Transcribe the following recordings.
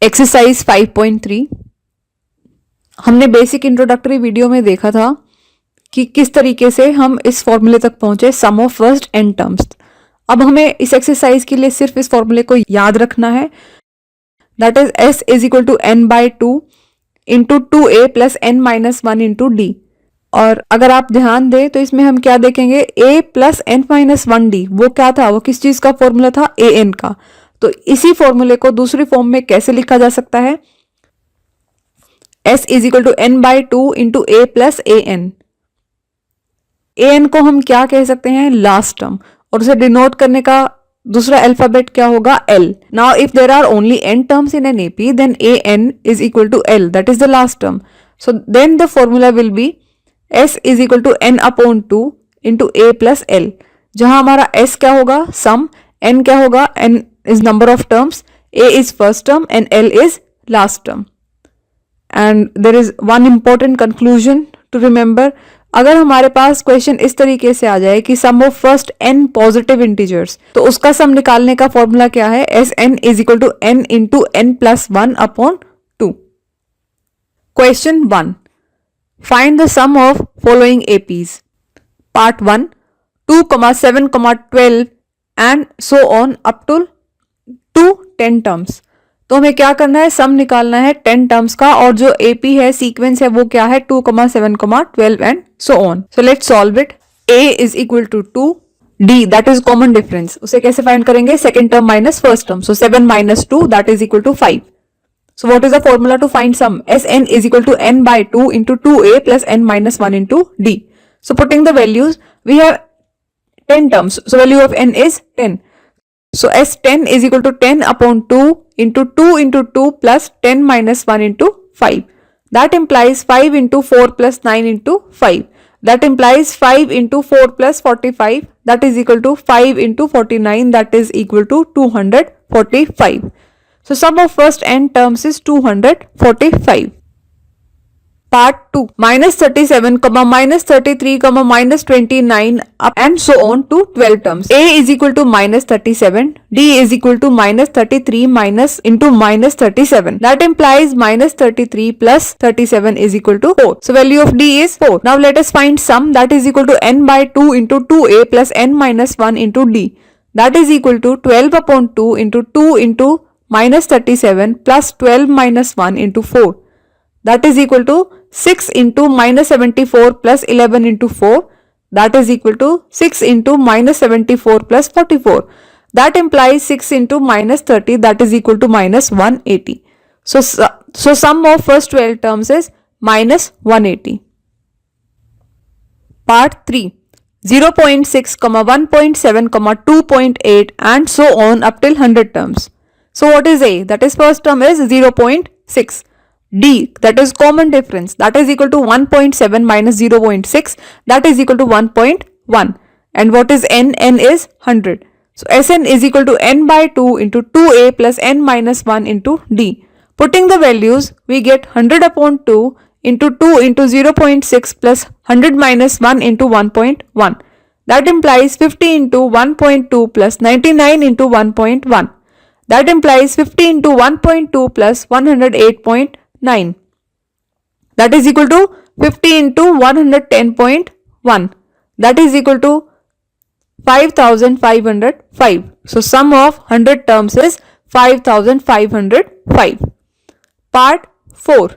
Exercise 5.3 हमने basic introductory video में देखा था कि किस तरीके से हम इस फॉर्मूले तक पहुंचे, सम ऑफ फर्स्ट एन टर्म्स। अब हमें इस एक्सरसाइज के लिए सिर्फ इस फॉर्मूले को याद रखना है, that is S is equal to N by two into two A plus N minus one into D. और अगर आप ध्यान दें तो इसमें हम क्या देखेंगे, A plus N minus one D, वो क्या था, वो किस चीज का फॉर्मूला था, ए एन का। तो इसी फॉर्मूले को दूसरी फॉर्म में कैसे लिखा जा सकता है, s is equal to N by two into A plus A N. A N को हम क्या कह सकते हैं, लास्ट टर्म, और उसे डिनोट करने का दूसरा अल्फाबेट क्या होगा, L. Now if there are only N terms in an AP then A N is equal to L, that is the last term. So then the formula will be s is equal to N upon two into A plus L, जहां हमारा s क्या होगा, सम, n क्या होगा, n is number of terms, a is first term and l is last term. And there is one important conclusion to remember, अगर हमारे पास question इस तरीके से आ जाए कि sum of first n positive integers, तो उसका सम निकालने का फॉर्मूला क्या है, S N is equal to N into N plus one upon two. Question 1, find the sum of following APs. Part 1, 2, 7, 12 and so on up to 10 terms. तो हमें क्या करना है, सम निकालना है 10 टर्म्स का, और जो एपी है, सीक्वेंस है, वो क्या है, 2, 7, 12 and so on. So let's solve it. a is equal to 2, d that is common difference, उसे कैसे फाइंड करेंगे, second term minus first term, so 7 minus 2 that is equal to 5। So what is the formula to find sum? Sn is equal to n by 2 into 2a plus n minus 1 into d. So putting the values, we have 10 terms. So value of n is 10. So S10 is equal to 10 upon 2 into 2 plus 10 minus 1 into 5. That implies 5 into 4 plus 9 into 5. That implies 5 into 4 plus 45. That is equal to 5 into 49. That is equal to 245. So sum of first n terms is 245. Part 2, minus 37, minus 33, minus 29 up and so on to 12 terms. A is equal to minus 37, D is equal to minus 33 minus into minus 37. That implies minus 33 plus 37 is equal to 4. So value of D is 4. Now let us find sum, that is equal to n by 2 into 2a plus n minus 1 into D. That is equal to 12 upon 2 into minus 37 plus 12 minus 1 into 4. That is equal to 6 into minus 74 plus 11 into 4. That is equal to 6 into minus 74 plus 44. That implies 6 into minus 30, that is equal to minus 180. So sum of first 12 terms is minus 180. Part 3, 0.6, 1.7, 2.8 and so on up till 100 terms. So what is A? That is first term is 0.6. D, that is common difference, that is equal to 1.7 minus 0.6, that is equal to 1.1. And what is n? N is 100. So Sn is equal to n by 2 into 2a plus n minus 1 into D. Putting the values, we get 100 upon 2 into 2 into 0.6 plus 100 minus 1 into 1.1. That implies 50 into 1.2 plus 99 into 1.1. That implies 50 into 1.2 plus 108.9. That is equal to 50 into 110.1. That is equal to 5505. So sum of 100 terms is 5505. Part 4,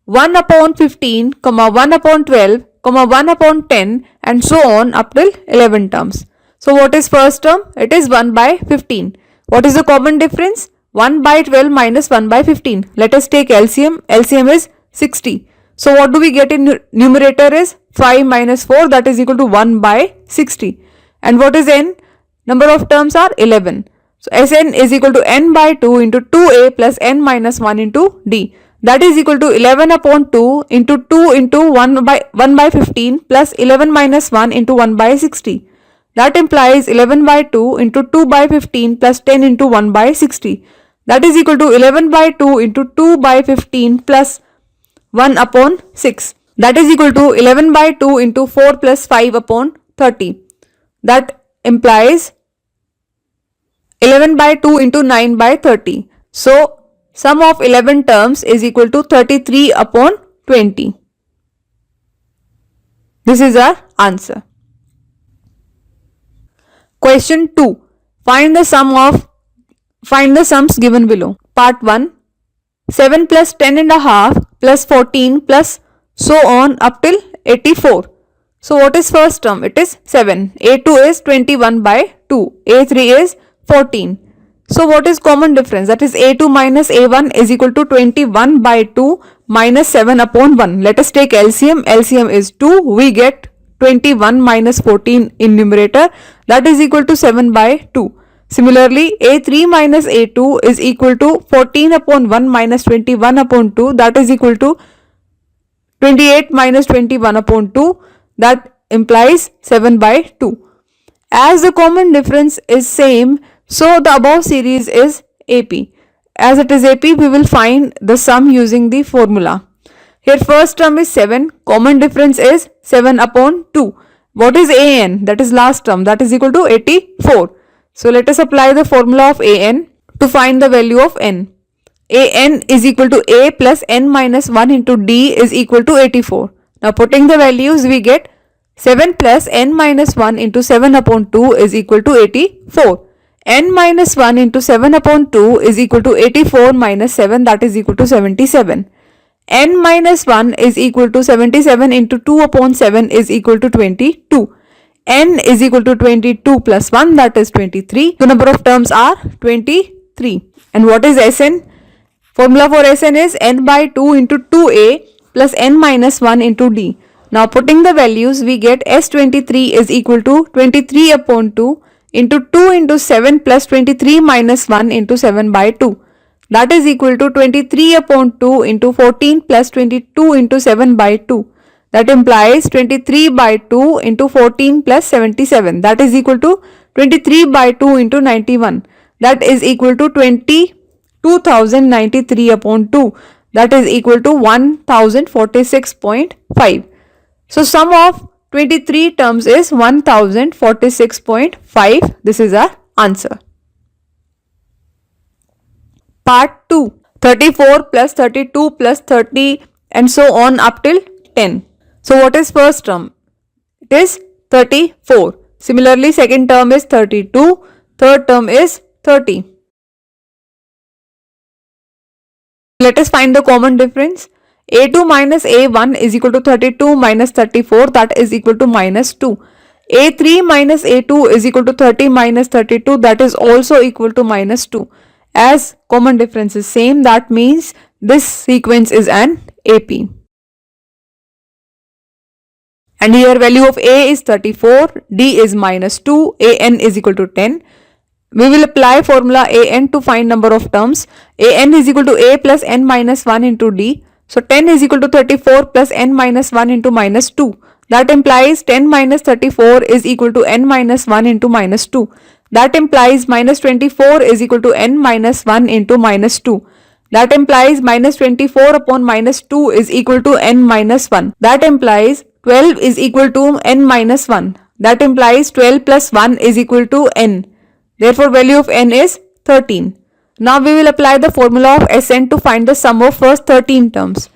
1 upon 15, 1 upon 12, 1 upon 10 and so on up till 11 terms. So what is first term? It is 1 by 15. What is the common difference? 1 by 12 minus 1 by 15. Let us take LCM. LCM is 60. So what do we get in numerator is 5 minus 4, that is equal to 1 by 60. And what is n? Number of terms are 11. So Sn is equal to n by 2 into 2a plus n minus 1 into D. That is equal to 11 upon 2 into 1 by 15 plus 11 minus 1 into 1 by 60. That implies 11 by 2 into 2 by 15 plus 10 into 1 by 60. That is equal to 11 by 2 into 2 by 15 plus 1 upon 6. That is equal to 11 by 2 into 4 plus 5 upon 30. That implies 11 by 2 into 9 by 30. So Sum of 11 terms is equal to 33 upon 20. This is our answer. Question 2. Find the sums given below. Part 1. 7 plus 10 and a half plus 14 plus so on up till 84. So what is first term? It is 7. A2 is 21 by 2. A3 is 14. So what is common difference? That is A2 minus A1 is equal to 21 by 2 minus 7 upon 1. Let us take LCM. LCM is 2. We get 21 minus 14 in numerator. That is equal to 7 by 2. Similarly, A3 minus A2 is equal to 14 upon 1 minus 21 upon 2. That is equal to 28 minus 21 upon 2. That implies 7 by 2. As the common difference is same, so the above series is AP. As it is AP, we will find the sum using the formula. Here first term is 7. Common difference is 7 upon 2. What is AN? That is last term. That is equal to 84. So let us apply the formula of AN to find the value of N. AN is equal to A plus N minus 1 into D is equal to 84. Now putting the values, we get 7 plus N minus 1 into 7 upon 2 is equal to 84. N minus 1 into 7 upon 2 is equal to 84 minus 7, that is equal to 77. N minus 1 is equal to 77 into 2 upon 7 is equal to 22. N is equal to 22 plus 1, that is 23. The number of terms are 23. And what is Sn? Formula for Sn is n by 2 into 2a plus n minus 1 into d. Now putting the values, we get S23 is equal to 23 upon 2 into 2 into 7 plus 23 minus 1 into 7 by 2. That is equal to 23 upon 2 into 14 plus 22 into 7 by 2. That implies 23 by 2 into 14 plus 77. That is equal to 23 by 2 into 91. That is equal to 2093 upon 2. That is equal to 1046.5. So sum of 23 terms is 1046.5. This is our answer. Part 2. 34 plus 32 plus 30 and so on up till 10. So what is first term? It is 34. Similarly, second term is 32. Third term is 30. Let us find the common difference. A2 minus A1 is equal to 32 minus 34, that is equal to minus 2. A3 minus A2 is equal to 30 minus 32, that is also equal to minus 2. As common difference is same, that means this sequence is an AP. And here value of A is 34, D is minus 2, AN is equal to 10. We will apply formula AN to find number of terms. AN is equal to A plus N minus 1 into D. So 10 is equal to 34 plus N minus 1 into minus 2. That implies 10 minus 34 is equal to N minus 1 into minus 2. That implies minus 24 is equal to N minus 1 into minus 2. That implies minus 24 upon minus 2 is equal to N minus 1. That implies 12 is equal to N minus 1. That implies 12 plus 1 is equal to N. Therefore, value of N is 13. Now we will apply the formula of Sn to find the sum of first 13 terms.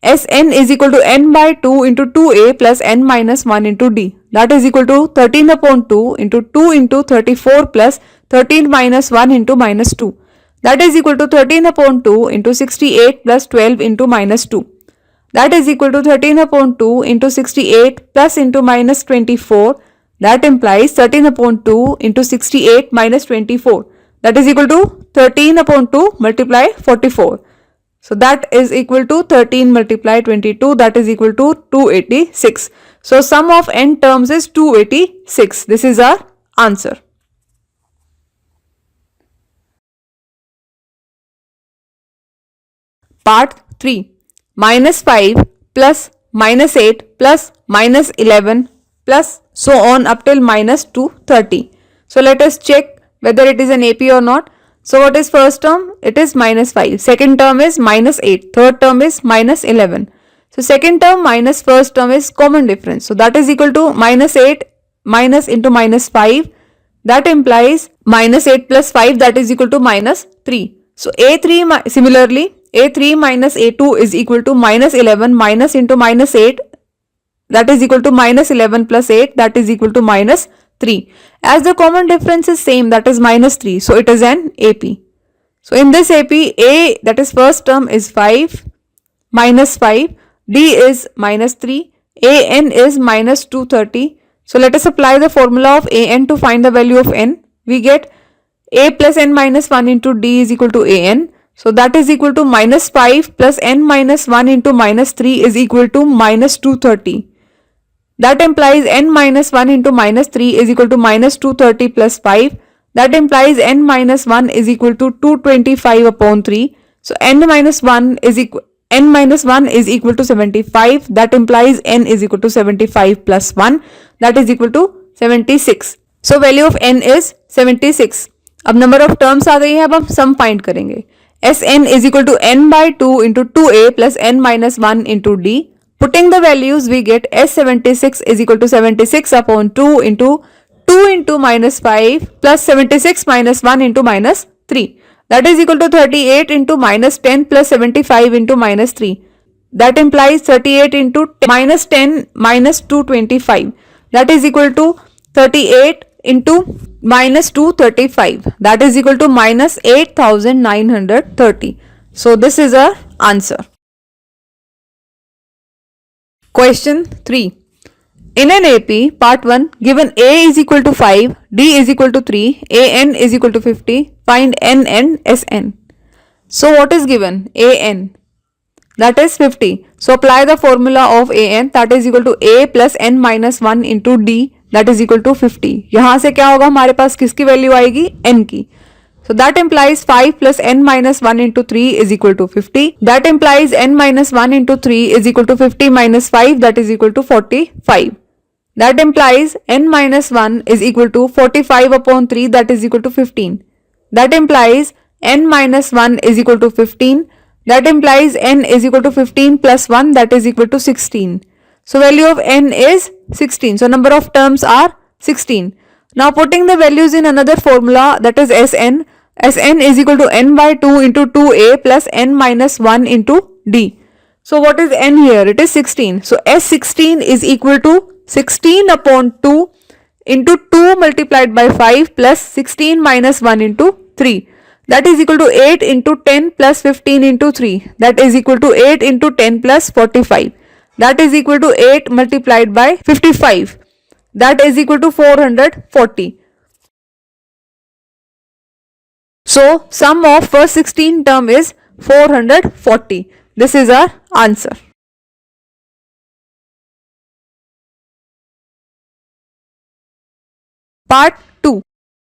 Sn is equal to n by 2 into 2a plus n minus 1 into d. That is equal to 13 upon 2 into 2 into 34 plus 13 minus 1 into minus 2. That is equal to 13 upon 2 into 68 plus 12 into minus 2. That is equal to 13 upon 2 into 68 plus into minus 24. That implies 13 upon 2 into 68 minus 24. That is equal to 13 upon 2 multiply 44. So that is equal to 13 multiply 22. That is equal to 286. So sum of n terms is 286. This is our answer. Part 3. Minus 5 plus minus 8 plus minus 11 plus so on up till minus 230. So let us check whether it is an AP or not. So what is first term? It is minus 5. Second term is minus 8. Third term is minus 11. So second term minus first term is common difference. So that is equal to minus 8 minus into minus 5. That implies minus 8 plus 5, that is equal to minus 3. So A3 similarly A3 minus A2 is equal to minus 11 minus into minus 8, that is equal to minus 11 plus 8, that is equal to minus 3. As the common difference is same, that is minus 3, so it is an AP. So in this AP, A, that is first term, is 5 minus 5, D is minus 3, AN is minus 230. So let us apply the formula of AN to find the value of N. We get A plus N minus 1 into D is equal to AN. So that is equal to minus 5 plus N minus 1 into minus 3 is equal to minus 230. That implies N minus 1 into minus 3 is equal to minus 230 plus 5. That implies N minus 1 is equal to 225 upon 3. So N minus 1 is equal to 75. That implies N is equal to 75 plus 1. That is equal to 76. So value of N is 76. अब number of terms आ गई है, अब हम sum find करेंगे. Sn is equal to n by 2 into 2a plus n minus 1 into d. Putting the values, we get S76 is equal to 76 upon 2 into minus 5 plus 76 minus 1 into minus 3. That is equal to 38 into minus 10 plus 75 into minus 3. That implies 38 into minus 10 minus 225. That is equal to 38 into minus 235. That is equal to minus 8930. So this is our answer. Question 3. In an AP, part 1, given A is equal to 5, D is equal to 3, AN is equal to 50, find N and Sn. So what is given? AN, that is 50. So apply the formula of AN, that is equal to A plus N minus 1 into D, that is equal to 50. यहाँ से क्या होगा, हमारे पास किसकी value आएगी? N की. So that implies 5 plus N minus 1 into 3 is equal to 50. That implies N minus 1 into 3 is equal to 50 minus 5, that is equal to 45. That implies N minus 1 is equal to 45 upon 3, that is equal to 15. That implies N minus 1 is equal to 15. That implies N is equal to 15 plus 1, that is equal to 16. So value of N is 16. So number of terms are 16. Now putting the values in another formula, that is Sn. Sn is equal to n by 2 into 2a plus n minus 1 into d. So what is n here? It is 16. So S16 is equal to 16 upon 2 into 2 multiplied by 5 plus 16 minus 1 into 3. That is equal to 8 into 10 plus 15 into 3. That is equal to 8 into 10 plus 45. That is equal to 8 multiplied by 55. That is equal to 440. So sum of first 16 term is 440. This is our answer. Part 2.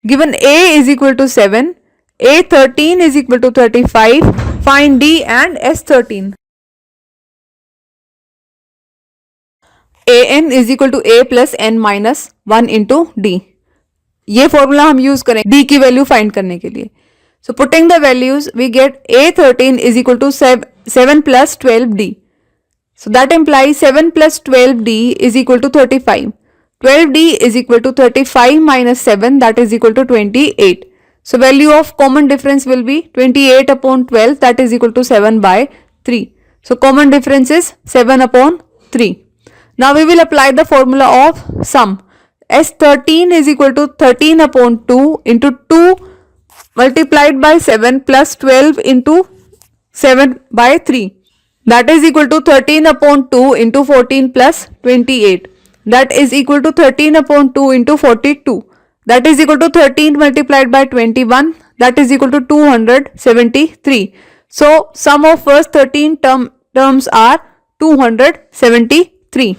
Given A is equal to 7, A13 is equal to 35, find D and S13. AN is equal to A plus N minus 1 into D. ये formula हम use करें D की value find करने के लिए. So putting the values, we get A13 is equal to 7 plus 12D. So that implies 7 plus 12D is equal to 35. 12D is equal to 35 minus 7, that is equal to 28. So value of common difference will be 28 upon 12, that is equal to 7 by 3. So common difference is 7 upon 3. Now we will apply the formula of sum. S13 is equal to 13 upon 2 into 2 multiplied by 7 plus 12 into 7 by 3. That is equal to 13 upon 2 into 14 plus 28. That is equal to 13 upon 2 into 42. That is equal to 13 multiplied by 21. That is equal to 273. So sum of first 13 terms are 273.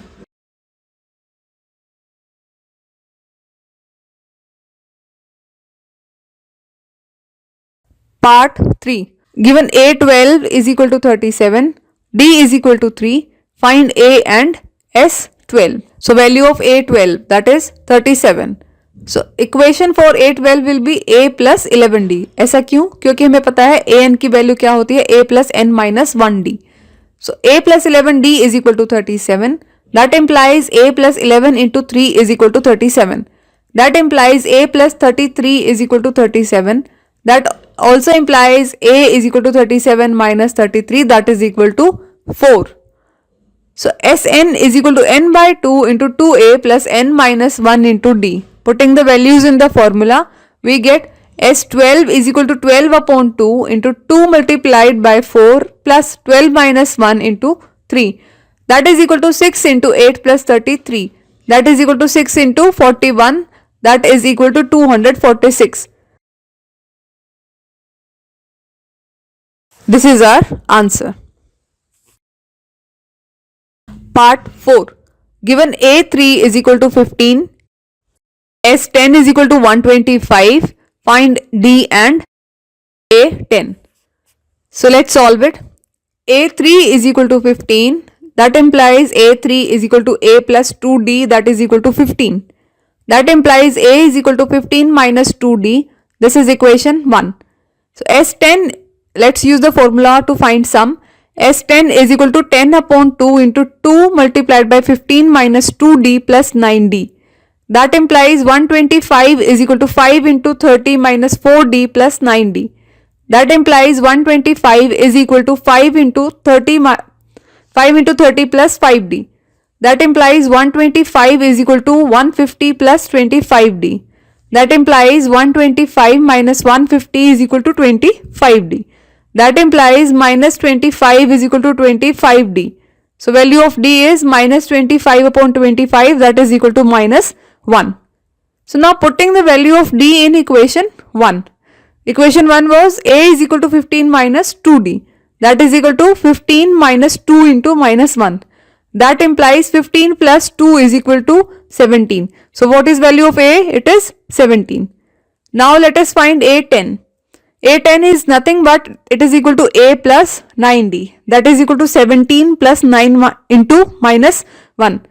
Part 3. Given A12 is equal to 37, D is equal to 3, find A and S12. So value of A12, that is 37. So equation for A12 will be A plus 11D. ऐसा क्यों? क्योंकि हमें पता है AN की value क्या होती है, A plus N minus 1D. So A plus 11D is equal to 37. That implies A plus 11 into 3 is equal to 37. That implies A plus 33 is equal to 37. That also implies a is equal to 37 minus 33, that is equal to 4. So Sn is equal to n by 2 into 2a plus n minus 1 into d. Putting the values in the formula, we get S12 is equal to 12 upon 2 into 2 multiplied by 4 plus 12 minus 1 into 3. That is equal to 6 into 8 plus 33. That is equal to 6 into 41. That is equal to 246. This is our answer. Part 4. Given A3 is equal to 15, S10 is equal to 125, find D and A10. So let's solve it. A3 is equal to 15. That implies A3 is equal to A plus 2D, that is equal to 15. That implies A is equal to 15 minus 2D. This is equation 1. So S10, let's use the formula to find sum. S10 is equal to 10 upon 2 into 2 multiplied by 15 minus 2D plus 9D. That implies 125 is equal to 5 into 30 minus 4D plus 9D. That implies 125 is equal to 5 into 30 plus 5D. That implies 125 is equal to 150 plus 25D. That implies 125 minus 150 is equal to 25D. That implies minus 25 is equal to 25D. So value of D is minus 25 upon 25, that is equal to minus 1. So now putting the value of D in equation 1. Equation 1 was A is equal to 15 minus 2D. That is equal to 15 minus 2 into minus 1. That implies 15 plus 2 is equal to 17. So what is value of A? It is 17. Now let us find A10. A10 is nothing but it is equal to A plus 9D. That is equal to 17 plus 9 into minus 1.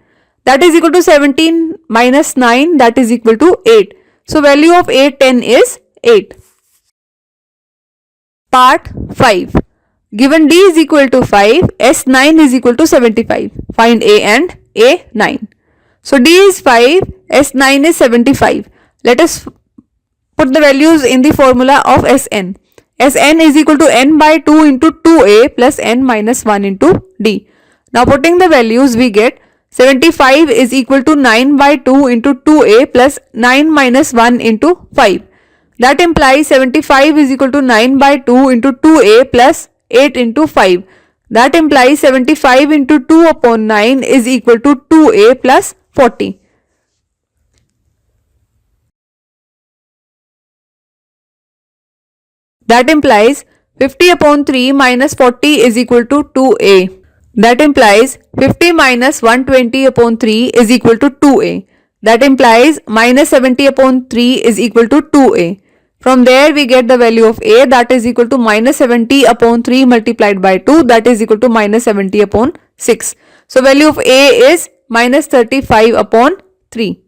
That is equal to 17 minus 9, that is equal to 8. So value of A10 is 8. Part 5. Given D is equal to 5, S9 is equal to 75. Find A and A9. So D is 5, S9 is 75. Let us put the values in the formula of Sn. Sn is equal to n by 2 into 2a plus n minus 1 into d. Now putting the values, we get 75 is equal to 9 by 2 into 2a plus 9 minus 1 into 5. That implies 75 is equal to 9 by 2 into 2a plus 8 into 5. That implies 75 into 2 upon 9 is equal to 2a plus 40. That implies 50 upon 3 minus 40 is equal to 2a. That implies 50 minus 120 upon 3 is equal to 2a. That implies minus 70 upon 3 is equal to 2a. From there we get the value of a, that is equal to minus 70 upon 3 multiplied by 2, that is equal to minus 70 upon 6. So value of a is minus 35 upon 3.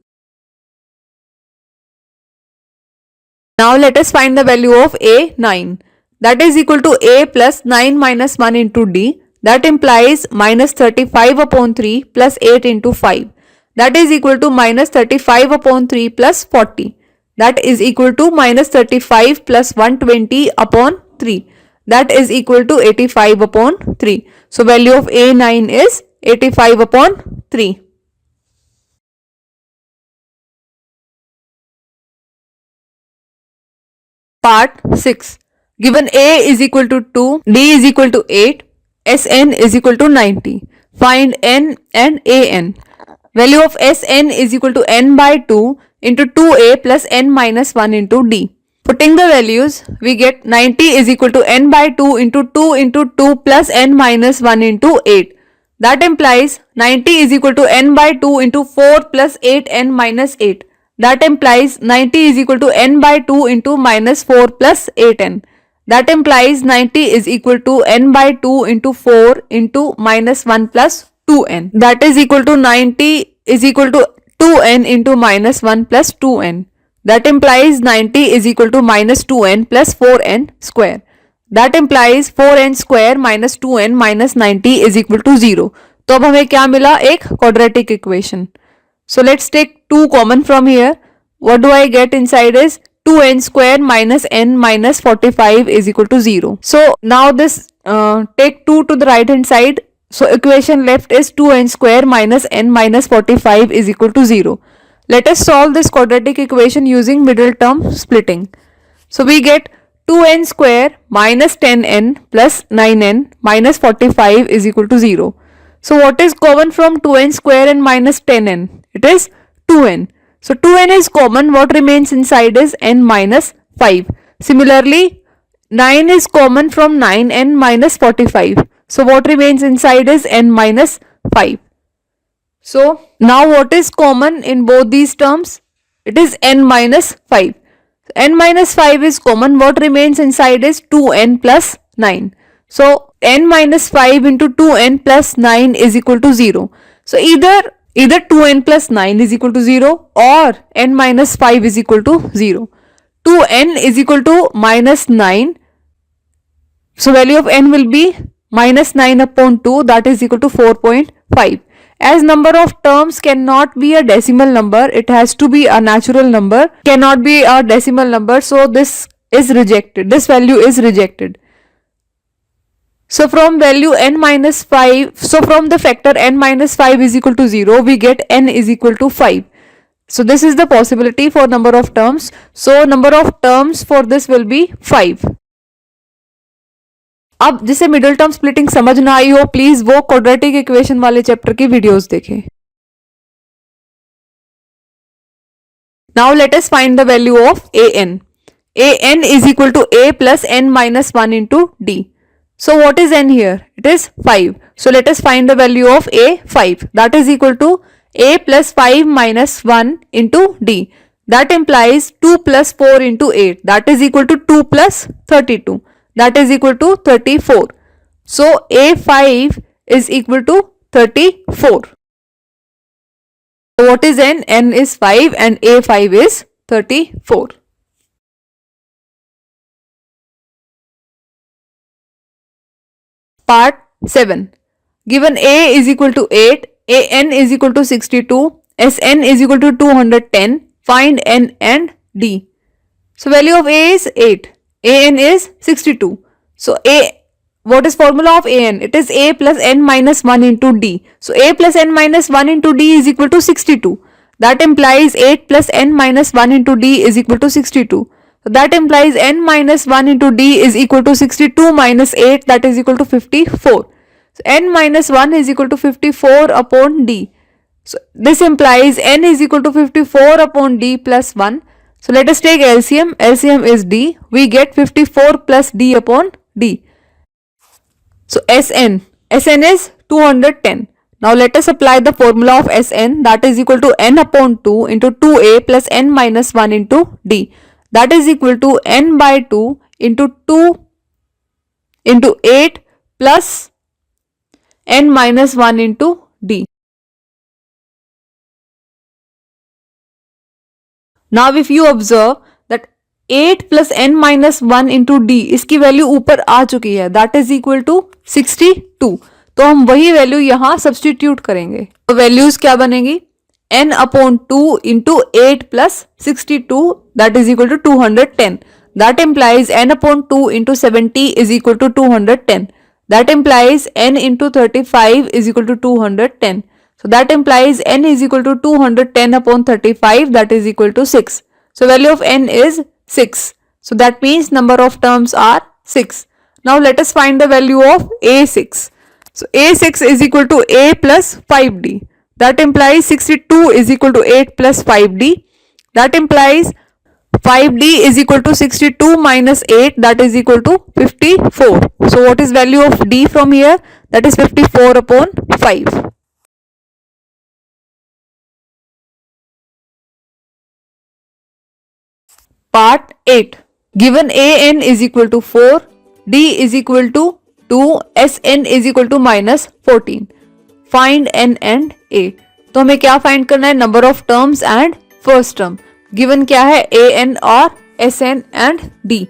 Now let us find the value of A9. That is equal to A plus 9 minus 1 into D. That implies minus 35 upon 3 plus 8 into 5. That is equal to minus 35 upon 3 plus 40. That is equal to minus 35 plus 120 upon 3. That is equal to 85 upon 3. So value of A9 is 85 upon 3. Part 6. Given A is equal to 2, D is equal to 8, Sn is equal to 90. Find n and An. Value of Sn is equal to n by 2 into 2a plus n minus 1 into d. Putting the values, we get 90 is equal to n by 2 into 2 plus n minus 1 into 8. That implies 90 is equal to n by 2 into 4 plus 8n minus 8. That implies 90 is equal to n by 2 into minus 4 plus 8n. That implies 90 is equal to n by 2 into 4 into minus 1 plus 2n. That is equal to 90 is equal to 2n into minus 1 plus 2n. That implies 90 is equal to minus 2n plus 4n square. That implies 4n square minus 2n minus 90 is equal to 0. तो अब हमें क्या मिला? एक quadratic equation. So let's take 2 common from here. What do I get inside is 2n square minus n minus 45 is equal to 0. So now this take 2 to the right hand side. So equation left is 2n square minus n minus 45 is equal to 0. Let us solve this quadratic equation using middle term splitting. So we get 2n square minus 10n plus 9n minus 45 is equal to 0. So what is common from 2n square and minus 10n? It is 2n. So 2n is common. What remains inside is n minus 5. Similarly, 9 is common from 9n minus 45. So what remains inside is n minus 5. So now what is common in both these terms? It is n minus 5. N minus 5 is common. What remains inside is 2n plus 9. So n minus 5 into 2n plus 9 is equal to 0. So either 2n plus 9 is equal to 0 or n minus 5 is equal to 0. 2n is equal to minus 9. So value of n will be minus 9 upon 2, that is equal to 4.5. As number of terms cannot be a decimal number, it has to be a natural number, cannot be a decimal number, so this is rejected. This value is rejected. So from value n minus 5, so from the factor n minus 5 is equal to 0, we get n is equal to 5. So this is the possibility for number of terms. So number of terms for this will be 5. अब जिसे middle term splitting समझ ना आई हो, please वो quadratic equation वाले chapter की videos देखें. Now let us find the value of an. An is equal to a plus n minus 1 into d. So what is n here? It is 5. So let us find the value of a, 5. That is equal to a plus 5 minus 1 into d. That implies 2 plus 4 into 8. That is equal to 2 plus 32. That is equal to 34. So a5 is equal to 34. So what is n? N is 5 and a5 is 34. Part 7. Given a is equal to 8, an is equal to 62, sn is equal to 210, find n and d. So value of a is 8, an is 62. So what is formula of an? It is a plus n minus 1 into d. So a plus n minus 1 into d is equal to 62. That implies 8 plus n minus 1 into d is equal to 62. So that implies n minus 1 into d is equal to 62 minus 8, that is equal to 54. So n minus 1 is equal to 54 upon d. So this implies n is equal to 54 upon d plus 1. So let us take LCM. LCM is d. We get 54 plus d upon d. So Sn is 210. Now let us apply the formula of Sn, that is equal to n upon 2 into 2a plus n minus 1 into d. That is equal to n by 2 into 2 into 8 plus n minus 1 into d. Now if you observe that 8 plus n minus 1 into d, इसकी value ऊपर आ चुकी है, that is equal to 62. तो हम वही value यहाँ substitute करेंगे. तो वैल्यूज क्या बनेगी? n upon 2 into 8 plus 62, that is equal to 210. That implies n upon 2 into 70 is equal to 210. That implies n into 35 is equal to 210. So that implies n is equal to 210 upon 35, that is equal to 6. So value of n is 6. So that means number of terms are 6. Now let us find the value of a6. So a6 is equal to a plus 5d. That implies 62 is equal to 8 plus 5d. That implies 5d is equal to 62 minus 8, that is equal to 54. So what is value of d from here? That is 54 upon 5. Part 8. Given an is equal to 4, d is equal to 2, sn is equal to minus 14. Find n and a. तो हमें क्या find करना है? Number of terms and first term. Given क्या है? an और sn and d.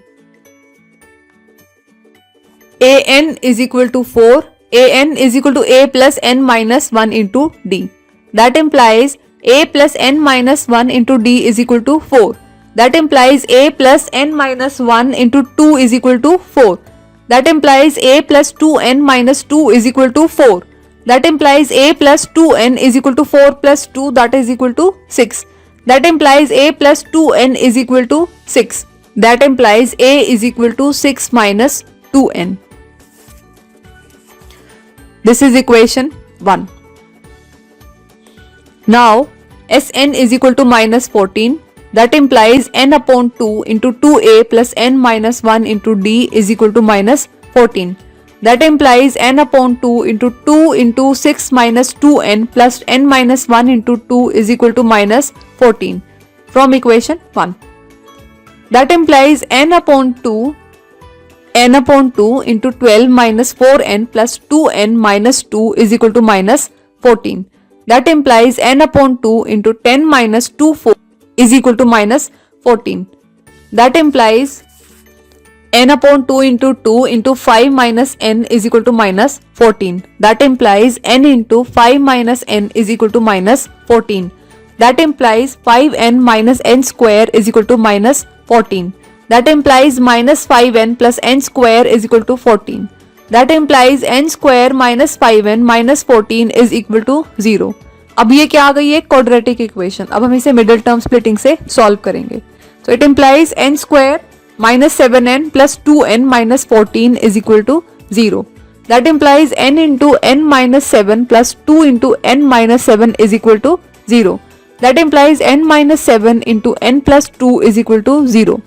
an is equal to 4. an is equal to a plus n minus 1 into d. That implies a plus n minus 1 into d is equal to 4. That implies a plus n minus 1 into 2 is equal to 4. That implies a plus 2n minus 2 is equal to 4. That implies a plus 2n is equal to 4 plus 2, that is equal to 6. That implies a plus 2n is equal to 6. That implies a is equal to 6 minus 2n. This is equation 1. Now Sn is equal to minus 14. That implies n upon 2 into 2a plus n minus 1 into d is equal to minus 14. That implies n upon 2 into 2 into 6 minus 2n plus n minus 1 into 2 is equal to minus 14 from equation 1. That implies n upon 2 into 12 minus 4n plus 2n minus 2 is equal to minus 14. That implies n upon 2 into 10 minus 2 4 is equal to minus 14. That implies n upon 2 into 5 minus n is equal to minus 14. That implies n into 5 minus n is equal to minus 14. That implies 5n minus n square is equal to minus 14. That implies minus 5n plus n square is equal to 14. That implies n square minus 5n minus 14 is equal to 0. अब ये क्या आ गई है, quadratic equation. अब हम इसे middle term splitting से solve करेंगे. So it implies n square minus 7n plus 2n minus 14 is equal to 0. That implies n into n minus 7 plus 2 into n minus 7 is equal to 0. That implies n minus 7 into n plus 2 is equal to 0.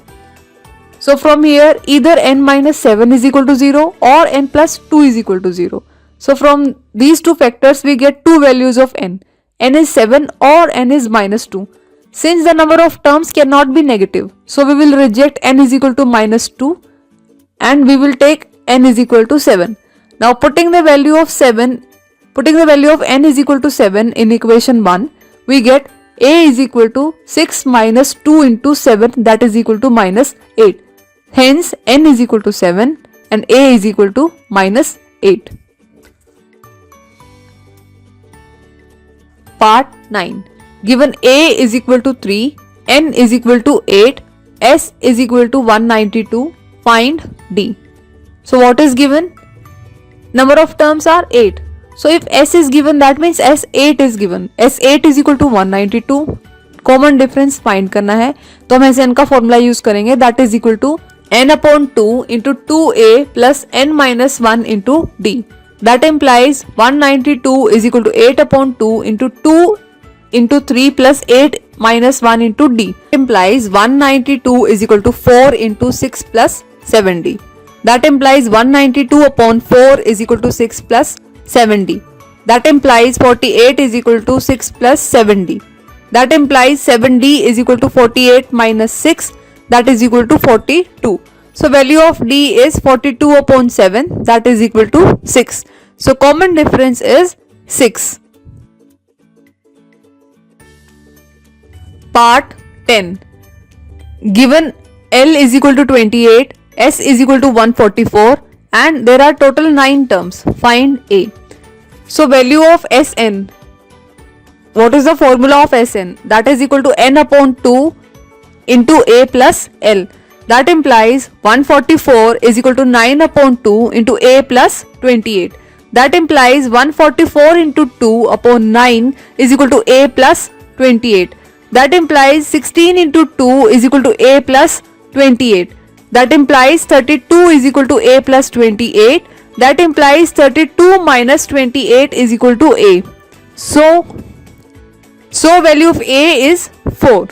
So from here either n minus 7 is equal to 0 or n plus 2 is equal to 0. So from these two factors we get two values of n. N is 7 or n is minus 2. Since the number of terms cannot be negative, so we will reject n is equal to minus 2 and we will take n is equal to 7. Now putting the value of n is equal to 7 in equation 1, we get a is equal to 6 minus 2 into 7, that is equal to minus 8. Hence n is equal to 7 and a is equal to minus 8. Part 9. Given a is equal to 3, n is equal to 8, s is equal to 192, find d. So what is given? Number of terms are 8. So if s is given, that means s8 is given. s8 is equal to 192. Common difference find करना है, तो हम ऐसे n का formula use करेंगे. That is equal to n upon 2 into 2a plus n minus 1 into d. That implies 192 is equal to 8 upon 2 into 2 into 3 plus 8 minus 1 into d. Implies 192 is equal to 4 into 6 plus 7d. That implies 192 upon 4 is equal to 6 plus 7d. That implies 48 is equal to 6 plus 7d. That implies 7d is equal to 48 minus 6, that is equal to 42. So value of d is 42 upon 7, that is equal to 6. So common difference is 6. Part 10. Given L is equal to 28, S is equal to 144 and there are total 9 terms. Find A. So value of Sn. What is the formula of Sn? That is equal to n upon 2 into A plus L. That implies 144 is equal to 9 upon 2 into A plus 28. That implies 144 into 2 upon 9 is equal to A plus 28. That implies 16 into 2 is equal to A plus 28. That implies 32 is equal to A plus 28. That implies 32 minus 28 is equal to A. So value of A is 4.